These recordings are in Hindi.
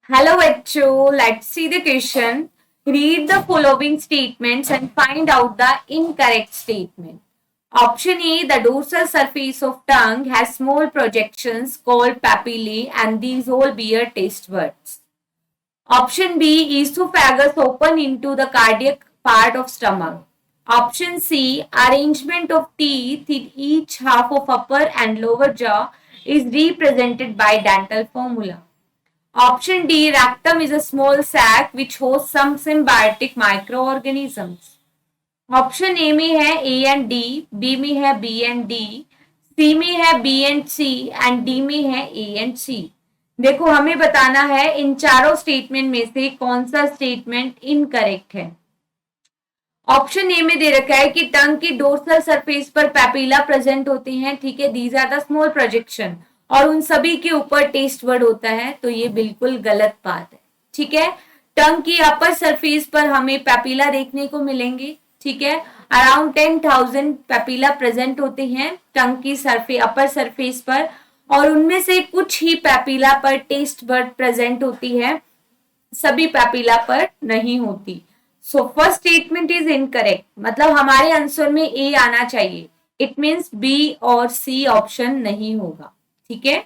Hello, Echo. Let's see the question. Read the following statements and find out the incorrect statement. Option A, the dorsal surface of tongue has small projections called papillae and these all bear taste buds. Option B, esophagus open into the cardiac part of stomach. Option C, arrangement of teeth in each half of upper and lower jaw is represented by dental formula. Option D, rectum is a small sac which hosts some symbiotic microorganisms. Option A में है ए एंड डी, बी में है बी एंड डी, सी में है B and C and D में है ए एंड सी। देखो हमें बताना है इन चारों स्टेटमेंट में से कौन सा स्टेटमेंट इनकरेक्ट है। ऑप्शन ए में दे रखा है कि टंग की डोर्सल सरफेस पर पैपिला प्रेजेंट होते हैं, ठीक है, these are the small projection और उन सभी के ऊपर टेस्ट वर्ड होता है, तो ये बिल्कुल गलत बात है, ठीक है। टंग की अपर सरफेस पर हमें पैपिला देखने को मिलेंगे, ठीक है, अराउंड 10,000 पैपिला प्रेजेंट होते हैं टंग की अपर सरफेस पर और उनमें से कुछ ही पैपिला पर टेस्ट बर्ड प्रेजेंट होती है, सभी पैपिला पर नहीं होती। So first statement is incorrect, मतलब हमारे आंसर में ए आना चाहिए। इट मीन्स बी और सी ऑप्शन नहीं होगा, ठीक है।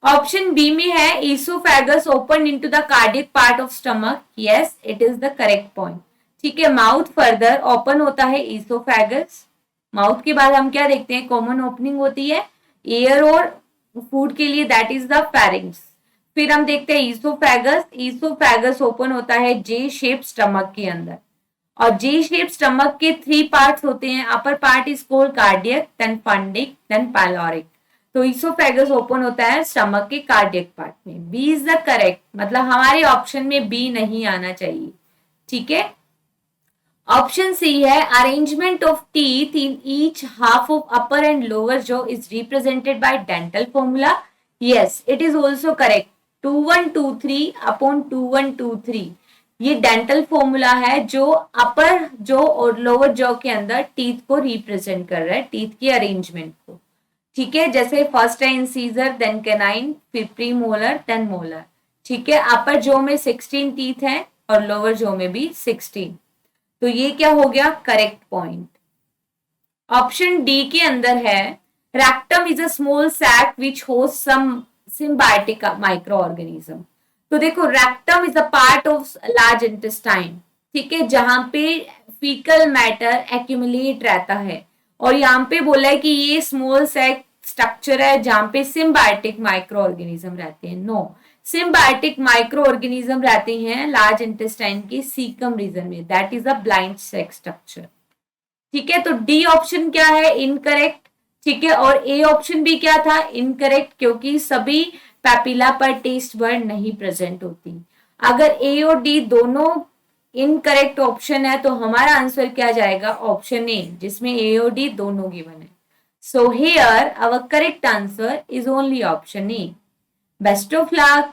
ऑप्शन बी में है oesophagus open into the cardiac part of stomach, yes it is the correct point, ठीक है। माउथ फर्दर ओपन होता है ईसोफेगस, माउथ के बाद हम क्या देखते हैं, कॉमन ओपनिंग होती है एयर और फूड के लिए, दैट इज द फेरिंग्स। फिर हम देखते हैं ईसोफेगस, ईसोफेगस ओपन होता है जे शेप स्टमक के अंदर और जे शेप स्टमक के 3 पार्ट्स होते हैं, upper part is called cardiac, then fundic, then pyloric. तो ईसोफेगस ओपन होता है स्टमक के कार्डियक पार्ट में। बी इज द करेक्ट, मतलब हमारे ऑप्शन में बी नहीं आना चाहिए, ठीक है। ऑप्शन सी है arrangement of teeth in each half of upper and lower jaw is represented by dental formula, yes it is also correct. 2123 upon 2123 ये डेंटल फॉर्मूला है जो अपर जॉ और लोअर जॉ के अंदर टीथ को रिप्रेजेंट कर रहा है, टीथ की अरेंजमेंट को, ठीक है। जैसे फर्स्ट है इंसीजर, देन कैनाइन, फिर प्री मोलर, देन मोलर, ठीक है। अपर जॉ में 16 टीथ है और लोअर जॉ में भी 16, तो ये क्या हो गया करेक्ट पॉइंट। ऑप्शन डी के अंदर है rectum is a small sac which host some symbiotic microorganism. तो देखो rectum is a part of large intestine, ठीक है, जहां पे फीकल मैटर एक्यूमुलेट रहता है और यहाँ पे बोला है कि ये स्मॉल सैक स्ट्रक्चर है जहां पे सिम्बायोटिक माइक्रो ऑर्गेनिज्म रहते हैं। नो, सिम्बायोटिक माइक्रो ऑर्गेनिज्म रहते हैं लार्ज इंटेस्टाइन के सीकम रीजन में, that is a blind sac structure, ठीक है। तो डी ऑप्शन क्या है इनकरेक्ट, ठीक है, और ए ऑप्शन भी क्या था इनकरेक्ट, क्योंकि सभी पैपिला पर टेस्ट बर्ड नहीं प्रेजेंट होती। अगर ए और डी दोनों इनकरेक्ट ऑप्शन है तो हमारा आंसर क्या जाएगा ऑप्शन ए, जिसमें ए और डी दोनों गिवन है। So here our correct answer is only option A. Best of luck.